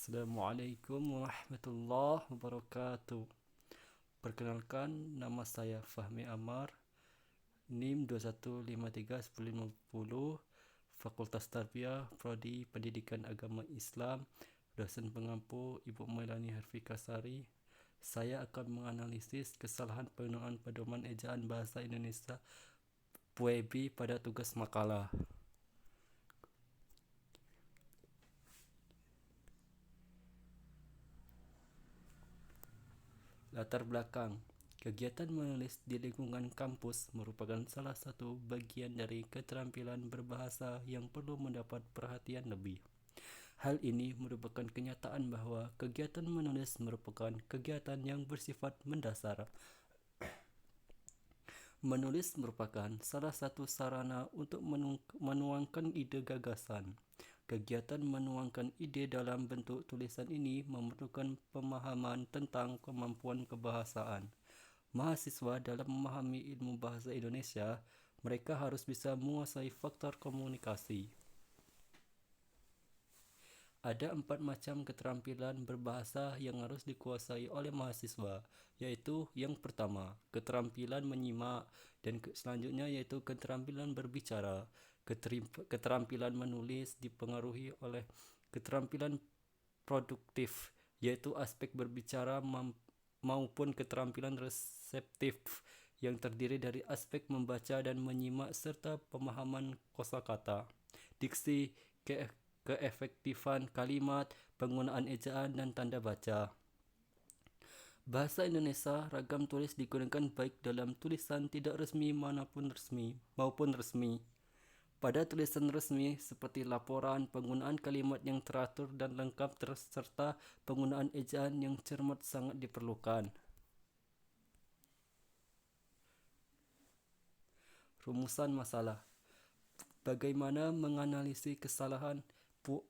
Assalamualaikum warahmatullahi wabarakatuh. Perkenalkan, nama saya Fahmi Amar, NIM 21531050, Fakultas Tarbiyah, Prodi Pendidikan Agama Islam, dosen pengampu Ibu Mailani Harfikasari. Saya akan menganalisis kesalahan penggunaan pedoman ejaan bahasa Indonesia PUEB pada tugas makalah. Latar belakang. Kegiatan menulis di lingkungan kampus merupakan salah satu bagian dari keterampilan berbahasa yang perlu mendapat perhatian lebih. Hal ini merupakan kenyataan bahwa kegiatan menulis merupakan kegiatan yang bersifat mendasar. Menulis merupakan salah satu sarana untuk menuangkan ide gagasan. Kegiatan menuangkan ide dalam bentuk tulisan ini memerlukan pemahaman tentang kemampuan kebahasaan. Mahasiswa dalam memahami ilmu bahasa Indonesia, mereka harus bisa menguasai faktor komunikasi. Ada 4 macam keterampilan berbahasa yang harus dikuasai oleh mahasiswa, yaitu yang pertama, keterampilan menyimak, dan selanjutnya yaitu keterampilan berbicara. Keterampilan menulis dipengaruhi oleh keterampilan produktif, yaitu aspek berbicara maupun keterampilan reseptif yang terdiri dari aspek membaca dan menyimak serta pemahaman kosakata, diksi, keefektifan kalimat, penggunaan ejaan dan tanda baca. Bahasa Indonesia ragam tulis digunakan baik dalam tulisan tidak resmi maupun resmi. Pada tulisan resmi seperti laporan, penggunaan kalimat yang teratur dan lengkap serta penggunaan ejaan yang cermat sangat diperlukan. Rumusan masalah. Bagaimana menganalisis kesalahan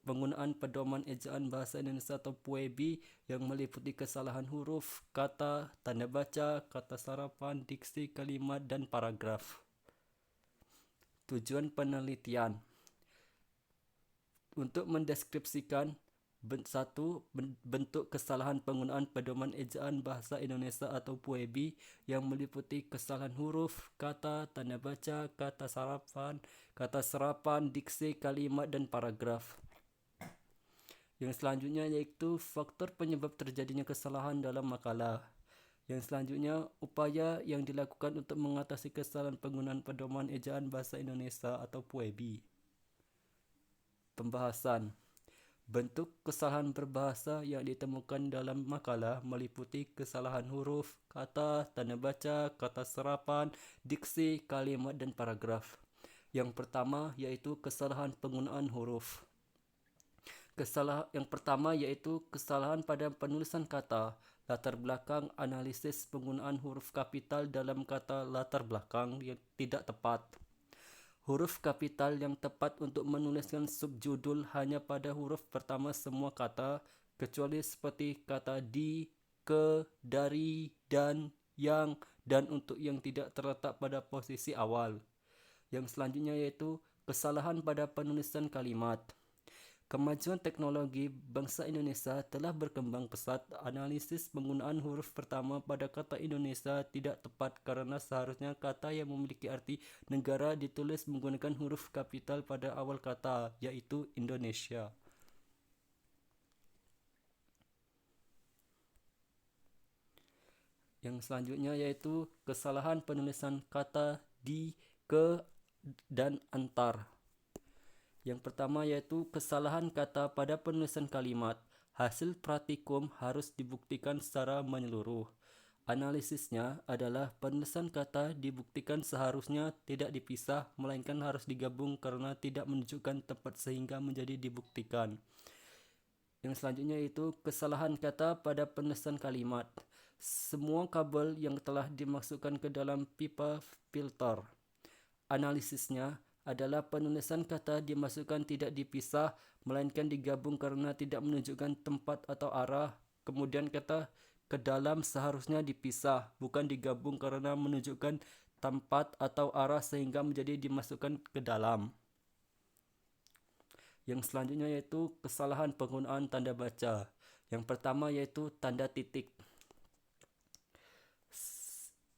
penggunaan pedoman ejaan bahasa Indonesia atau PUEB yang meliputi kesalahan huruf, kata, tanda baca, kata sarapan, diksi, kalimat, dan paragraf. Tujuan penelitian untuk mendeskripsikan bentuk kesalahan penggunaan pedoman ejaan bahasa Indonesia atau PUEB yang meliputi kesalahan huruf, kata, tanda baca, kata serapan, diksi, kalimat, dan paragraf. Yang selanjutnya yaitu faktor penyebab terjadinya kesalahan dalam makalah. Yang selanjutnya, upaya yang dilakukan untuk mengatasi kesalahan penggunaan pedoman ejaan bahasa Indonesia atau PUEB. Pembahasan. Bentuk kesalahan berbahasa yang ditemukan dalam makalah meliputi kesalahan huruf, kata, tanda baca, kata serapan, diksi, kalimat, dan paragraf. Yang pertama yaitu kesalahan penggunaan huruf. Yang pertama yaitu kesalahan pada penulisan kata. Latar belakang analisis penggunaan huruf kapital dalam kata latar belakang yang tidak tepat. Huruf kapital yang tepat untuk menuliskan subjudul hanya pada huruf pertama semua kata, kecuali seperti kata di, ke, dari, dan, yang, dan untuk yang tidak terletak pada posisi awal. Yang selanjutnya yaitu kesalahan pada penulisan kalimat. Kemajuan teknologi bangsa Indonesia telah berkembang pesat. Analisis penggunaan huruf pertama pada kata Indonesia tidak tepat karena seharusnya kata yang memiliki arti negara ditulis menggunakan huruf kapital pada awal kata, yaitu Indonesia. Yang selanjutnya yaitu kesalahan penulisan kata di, ke, dan antar. Yang pertama yaitu kesalahan kata pada penulisan kalimat. Hasil praktikum harus dibuktikan secara menyeluruh. Analisisnya adalah penulisan kata dibuktikan seharusnya tidak dipisah, melainkan harus digabung karena tidak menunjukkan tempat sehingga menjadi dibuktikan. Yang selanjutnya yaitu kesalahan kata pada penulisan kalimat. Semua kabel yang telah dimasukkan ke dalam pipa filter. Analisisnya adalah penulisan kata dimasukkan tidak dipisah, melainkan digabung karena tidak menunjukkan tempat atau arah. Kemudian kata ke dalam seharusnya dipisah, bukan digabung karena menunjukkan tempat atau arah sehingga menjadi dimasukkan ke dalam. Yang selanjutnya yaitu kesalahan penggunaan tanda baca. Yang pertama yaitu tanda titik.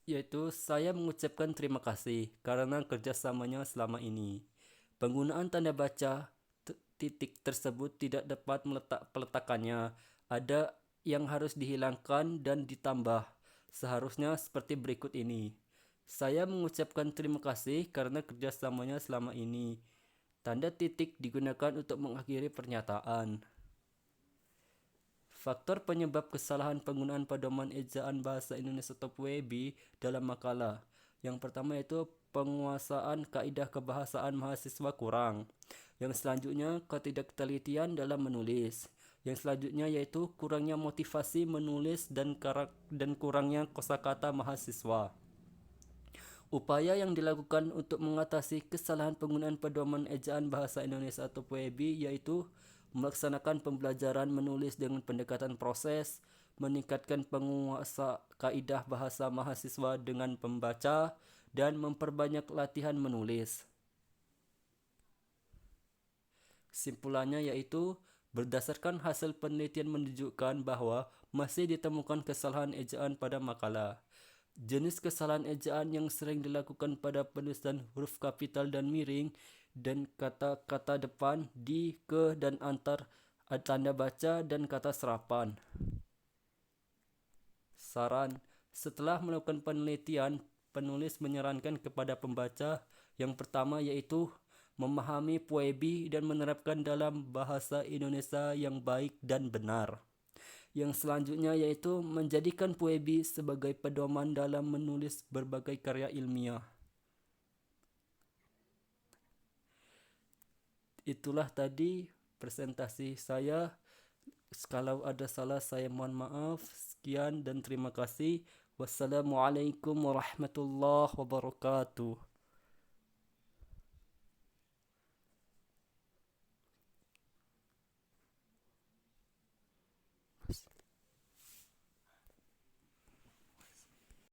Yaitu saya mengucapkan terima kasih karena kerjasamanya selama ini. Penggunaan tanda baca titik tersebut tidak dapat peletakannya. Ada yang harus dihilangkan dan ditambah. Seharusnya seperti berikut ini. Saya mengucapkan terima kasih karena kerjasamanya selama ini. Tanda titik digunakan untuk mengakhiri pernyataan. Faktor penyebab kesalahan penggunaan pedoman ejaan bahasa Indonesia atau PUEB dalam makalah. Yang pertama yaitu penguasaan kaidah kebahasaan mahasiswa kurang. Yang selanjutnya ketidaktelitian dalam menulis. Yang selanjutnya yaitu kurangnya motivasi menulis dan kurangnya kosakata mahasiswa. Upaya yang dilakukan untuk mengatasi kesalahan penggunaan pedoman ejaan bahasa Indonesia atau PUEB yaitu melaksanakan pembelajaran menulis dengan pendekatan proses, meningkatkan penguasa kaidah bahasa mahasiswa dengan pembaca, dan memperbanyak latihan menulis. Kesimpulannya yaitu berdasarkan hasil penelitian menunjukkan bahwa masih ditemukan kesalahan ejaan pada makalah. Jenis kesalahan ejaan yang sering dilakukan pada penulisan huruf kapital dan miring dan kata-kata depan, di, ke, dan antar, tanda baca, dan kata serapan. Saran: setelah melakukan penelitian, penulis menyarankan kepada pembaca yang pertama yaitu memahami PUEB dan menerapkan dalam bahasa Indonesia yang baik dan benar. Yang selanjutnya yaitu menjadikan PUEB sebagai pedoman dalam menulis berbagai karya ilmiah. Itulah tadi presentasi saya. Kalau ada salah saya mohon maaf. Sekian dan terima kasih. Wassalamualaikum warahmatullahi wabarakatuh.